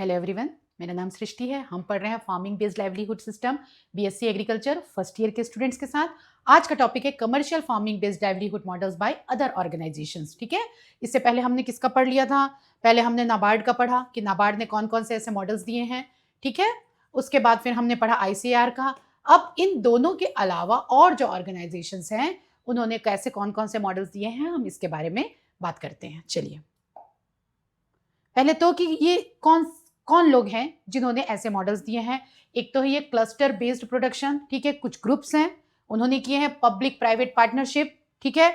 Hello everyone, मेरा नाम सृष्टि है। हम पढ़ रहे हैं farming based livelihood system BSc agriculture first year के स्टूडेंट्स के साथ। आज का टॉपिक है commercial farming based livelihood models by other organisations. ठीक है, इससे पहले हमने किसका पढ़ लिया था? पहले हमने नाबार्ड का पढ़ा कि नाबार्ड ने कौन कौन से ऐसे मॉडल्स दिए हैं। ठीक है, उसके बाद फिर हमने पढ़ा आईसीएआर का। अब इन दोनों के अलावा और जो ऑर्गेनाइजेशंस हैं उन्होंने कैसे कौन कौन से मॉडल्स दिए हैं, हम इसके बारे में बात करते हैं। चलिए पहले तो कि ये कौन कौन लोग हैं जिन्होंने ऐसे मॉडल्स दिए हैं। एक तो है ये क्लस्टर बेस्ड प्रोडक्शन। ठीक है, कुछ ग्रुप्स हैं उन्होंने किए हैं पब्लिक प्राइवेट पार्टनरशिप। ठीक है,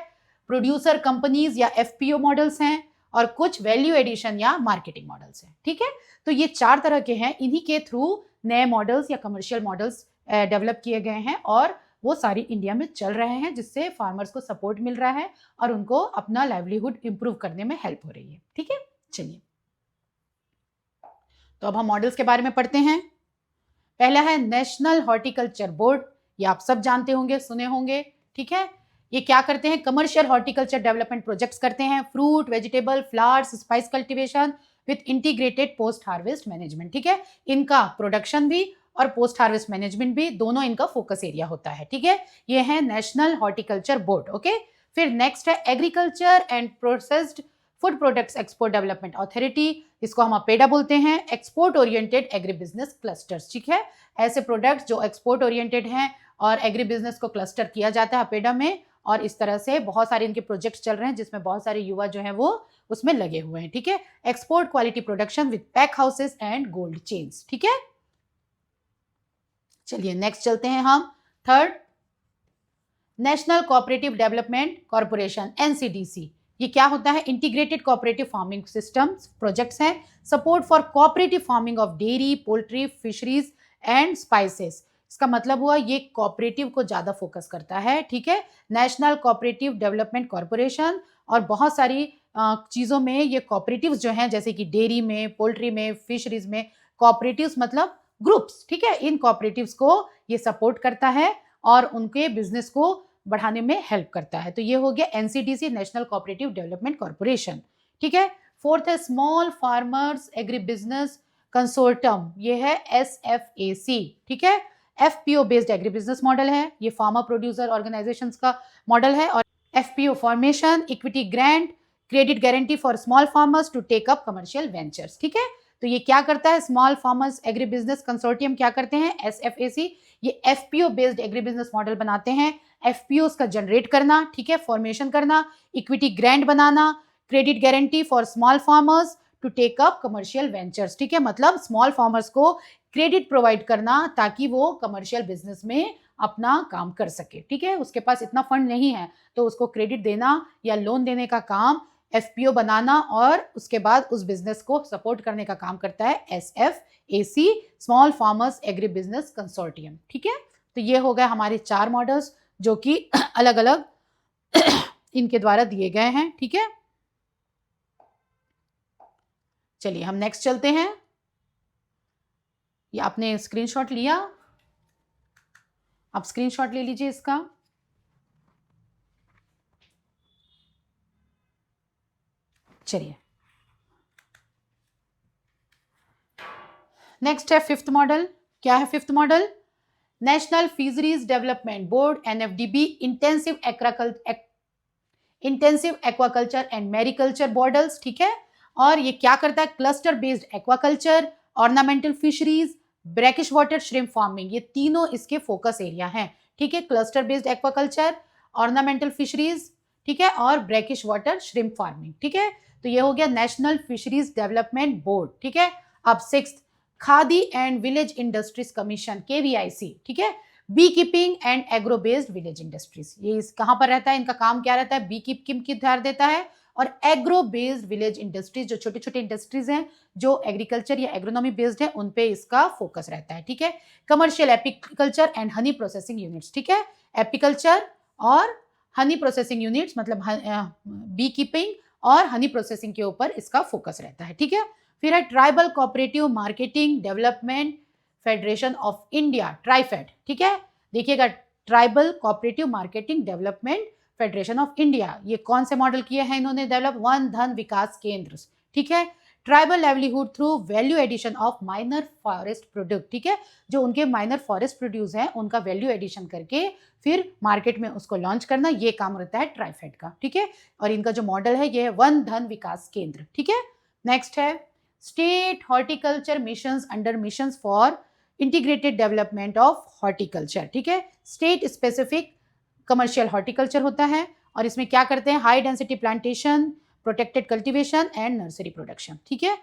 प्रोड्यूसर कंपनीज या एफपीओ मॉडल्स हैं और कुछ वैल्यू एडिशन या मार्केटिंग मॉडल्स हैं। ठीक है, तो ये 4 तरह के हैं। इन्हीं के थ्रू नए मॉडल्स या कमर्शियल मॉडल्स डेवलप किए गए हैं और वो सारी इंडिया में चल रहे हैं, जिससे फार्मर्स को सपोर्ट मिल रहा है और उनको अपना लाइवलीहुड इंप्रूव करने में हेल्प हो रही है। ठीक है, चलिए तो अब हम मॉडल्स के बारे में पढ़ते हैं। पहला है नेशनल हॉर्टिकल्चर बोर्ड। ये आप सब जानते होंगे, सुने होंगे। ठीक है, ये क्या करते हैं? कमर्शियल हॉर्टिकल्चर डेवलपमेंट प्रोजेक्ट्स करते हैं, fruit, vegetable, flowers, spice cultivation with integrated post harvest management. ठीक है, इनका प्रोडक्शन भी और पोस्ट हार्वेस्ट मैनेजमेंट भी, दोनों इनका फोकस एरिया होता है। ठीक है, ये है नेशनल हॉर्टिकल्चर बोर्ड। ओके, फिर नेक्स्ट है agriculture and processed food products export development authority. इसको हम अपेडा बोलते हैं, export oriented agri business clusters. ठीक है, ऐसे प्रोडक्ट्स जो एक्सपोर्ट ओरिएंटेड हैं और एग्री बिजनेस को क्लस्टर किया जाता है अपेडा में, और इस तरह से बहुत सारे इनके प्रोजेक्ट्स चल रहे हैं जिसमें बहुत सारे युवा जो हैं वो उसमें लगे हुए हैं। ठीक है, export quality production with pack houses and gold chains. ठीक है, चलिए नेक्स्ट चलते हैं हम। Third, national cooperative development corporation, NCDC. ये क्या होता है? Integrated cooperative farming systems projects हैं, support for cooperative farming of dairy, poultry, fisheries and spices. इसका मतलब हुआ ये कोऑपरेटिव को ज्यादा फोकस करता है। ठीक है, नेशनल कोऑपरेटिव डेवलपमेंट कॉर्पोरेशन। और बहुत सारी चीजों में ये कोऑपरेटिव्स जो हैं, जैसे कि डेयरी में, पोल्ट्री में, फिशरीज में, कोऑपरेटिव्स मतलब ग्रुप्स। ठीक है, इन कोऑपरेटिव्स को ये सपोर्ट करता है और उनके बिजनेस को बढ़ाने में हेल्प करता है। तो ये हो गया NCDC, national cooperative development corporation. ठीक है, फोर्थ है small farmers agri business consortium. ये है एसएफएसी। ठीक है, FPO based agri business model है। ये फार्मर प्रोड्यूसर ऑर्गेनाइजेशंस का मॉडल है। और FPO formation, equity grant, credit guarantee for small farmers to take up commercial ventures. ठीक है, तो ये क्या करता है? Small farmers agri business consortium क्या करते हैं? एसएफएसी ये FPO based agri business model बनाते हैं। एफपीओ का जनरेट करना, ठीक है, फॉर्मेशन करना, इक्विटी ग्रांट बनाना, credit guarantee for small farmers to take up commercial ventures. ठीक है, मतलब स्मॉल फार्मर्स को क्रेडिट प्रोवाइड करना ताकि वो कमर्शियल बिजनेस में अपना काम कर सके। ठीक है, उसके पास इतना फंड नहीं है तो उसको क्रेडिट देना या लोन देने का काम एफपीओ बनाना और उसके बाद उस बिजनेस को सपोर्ट करने का काम करता है SFAC, small farmers agri business consortium. ठीक है, तो ये हो गए हमारे 4 मॉडल्स जो कि अलग अलग इनके द्वारा दिए गए हैं। ठीक है, चलिए हम नेक्स्ट चलते हैं। ये आपने स्क्रीनशॉट लिया, आप स्क्रीनशॉट ले लीजिए इसका। चलिए नेक्स्ट है फिफ्थ मॉडल। क्या है fifth model? National fisheries development board, NFDB, intensive aquaculture and mariculture models. ठीक है, और ये क्या करता है? Cluster based aquaculture, ornamental fisheries, brackish water shrimp farming, ये तीनों इसके फोकस एरिया हैं। ठीक है, cluster based aquaculture, ornamental fisheries, ठीक है, और ब्रैकिश वाटर श्रिम्प फार्मिंग। ठीक है, तो ये हो गया नेशनल फिशरीज डेवलपमेंट बोर्ड। ठीक है, अब sixth, Khadi and village industries commission, KVIC. ठीक है, bee keeping and agro based village industries, ये कहां पर रहता है? इनका काम क्या रहता है? बी कीपिंग की ध्यान देता है और एग्रो बेस्ड विलेज इंडस्ट्रीज, जो छोटे छोटे इंडस्ट्रीज हैं जो एग्रीकल्चर या एग्रोनॉमी बेस्ड है, उन पे इसका फोकस रहता है। ठीक है, commercial apiculture and honey processing units. ठीक है, एपीकल्चर और हनी प्रोसेसिंग यूनिट्स मतलब बी कीपिंग और हनी प्रोसेसिंग के ऊपर इसका फोकस रहता है। ठीक है, फिर है tribal cooperative marketing development federation of India, TRIFED. ठीक है, देखिएगा, tribal cooperative marketing development federation of India, ये कौन से मॉडल किए हैं इन्होंने डेवलप? वन धन विकास केंद्र। ठीक है, tribal livelihood through value addition of minor forest product, ठीक है, जो उनके माइनर फॉरेस्ट प्रोड्यूस हैं उनका वैल्यू एडिशन करके फिर मार्केट में उसको लॉन्च करना, ये काम रहता है ट्राइफेड का, ठीक है। और इनका जो मॉडल है ये है वन धन विकास केंद्र, ठीक है। नेक्स्ट है state horticulture missions under missions for integrated development of horticulture, ठीक है। स्टेट स्पेसिफिक कमर्शियल हॉर्टिकल्चर होता है और इसमें क्या करते हैं, high density plantation, protected cultivation and nursery production, ठीक है।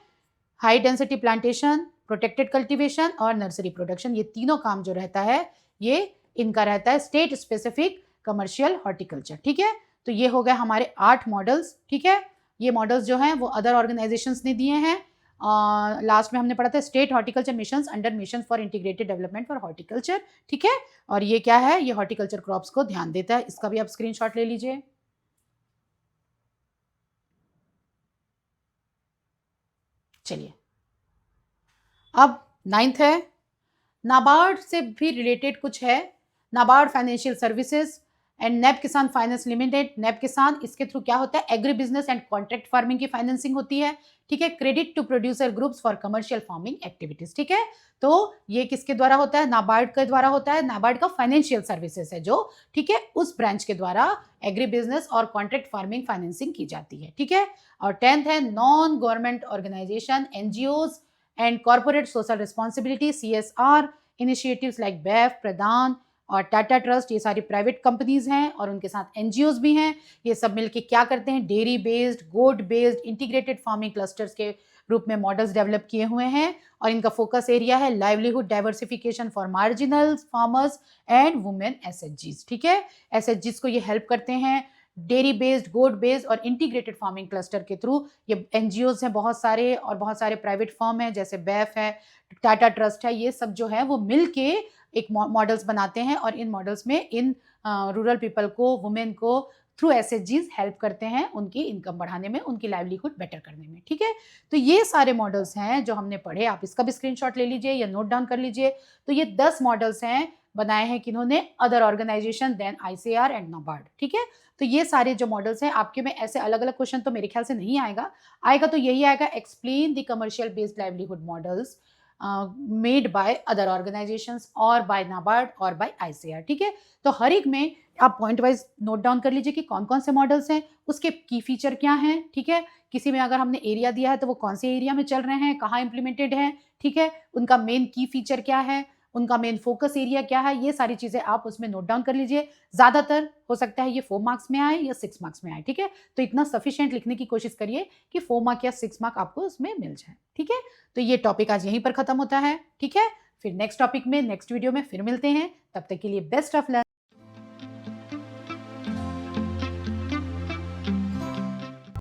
High density plantation, protected cultivation और नर्सरी प्रोडक्शन, ये तीनों काम जो रहता है ये इनका रहता है स्टेट स्पेसिफिक कमर्शियल हॉर्टिकल्चर, ठीक है। तो ये हो गए हमारे 8 मॉडल्स, ठीक है। ये मॉडल्स जो हैं वो अदर ऑर्गेनाइजेशंस ने दिए हैं। लास्ट में हमने पढ़ा था state horticulture missions under mission for integrated development for horticulture, ठीक है। और ये क्या है, ये हॉर्टिकल्चर क्रॉप्स को ध्यान देता है, इसका भी आप स्क्रीनशॉट ले लीजिए। चलिए अब 9th है, नाबार्ड से भी रिलेटेड कुछ है, नाबार्ड फाइनेंशियल सर्विसेज एंड नैब किसान फाइनेंस लिमिटेड। नैब किसान, इसके थ्रू क्या होता है, agri business and contract farming की फाइनेंसिंग होती है, ठीक है। Credit to producer groups for commercial farming activities, ठीक है। तो ये किसके द्वारा होता है, नाबार्ड के द्वारा होता है। नाबार्ड का फाइनेंशियल सर्विसेज है जो, ठीक है, उस ब्रांच के द्वारा एग्री बिजनेस और कॉन्ट्रैक्ट फार्मिंग फाइनेंसिंग की जाती है, ठीक है। और 10th है non government organisation, NGOs and corporate social responsibility, CSR initiatives like BEF, प्रदान और टाटा ट्रस्ट, ये सारी प्राइवेट कंपनीज हैं और उनके साथ एनजीओज भी हैं। ये सब मिलके क्या करते हैं, डेयरी बेस्ड, गोट बेस्ड इंटीग्रेटेड फार्मिंग क्लस्टर्स के रूप में मॉडल्स डेवलप किए हुए हैं और इनका फोकस एरिया है livelihood diversification for marginal farmers and women SHGs, ठीक है। SHGs को ये हेल्प करते हैं डेयरी बेस्ड, गोट बेस्ड और इंटीग्रेटेड फार्मिंग क्लस्टर के थ्रू। ये एनजीओज हैं बहुत सारे और बहुत सारे प्राइवेट फर्म हैं जैसे BEF है, टाटा ट्रस्ट है, ये सब जो है वो मिल के एक मॉडल्स बनाते हैं और इन मॉडल्स में इन रूरल पीपल को, वुमेन को थ्रू SHGs हेल्प करते हैं उनकी इनकम बढ़ाने में, उनकी लाइवलीहुड बेटर करने में, ठीक है। तो ये सारे मॉडल्स हैं जो हमने पढ़े, आप इसका भी स्क्रीनशॉट ले लीजिए या नोट डाउन कर लीजिए। तो ये 10 मॉडल्स हैं बनाए हैं किन्होंने, other organisation than ICAR and NABARD, ठीक है। तो ये सारे जो मॉडल्स हैं, आपके में ऐसे अलग अलग क्वेश्चन तो मेरे ख्याल से नहीं आएगा तो यही आएगा, explain the commercial based livelihood models made by other organisations और बाय नाबार्ड और बाय ICAR, ठीक है। तो हर एक में आप पॉइंट वाइज नोट डाउन कर लीजिए कि कौन कौन से मॉडल्स हैं, उसके की फीचर क्या हैं, ठीक है। किसी में अगर हमने एरिया दिया है तो वो कौन से एरिया में चल रहे हैं, कहाँ इंप्लीमेंटेड हैं, ठीक है, उनका मेन की फीचर क्या है, उनका मेन फोकस एरिया क्या है, ये सारी चीजें आप उसमें नोट डाउन कर लीजिए। ज्यादातर हो सकता है ये 4 मार्क्स में आए या 6 मार्क्स में आए, ठीक है। तो इतना सफिशिएंट लिखने की कोशिश करिए कि 4 मार्क या 6 मार्क आपको उसमें मिल जाए, ठीक है। तो ये टॉपिक आज यहीं पर खत्म होता है, ठीक है। फिर नेक्स्ट टॉपिक में, नेक्स्ट वीडियो में फिर मिलते हैं, तब तक के लिए बेस्ट ऑफ लक।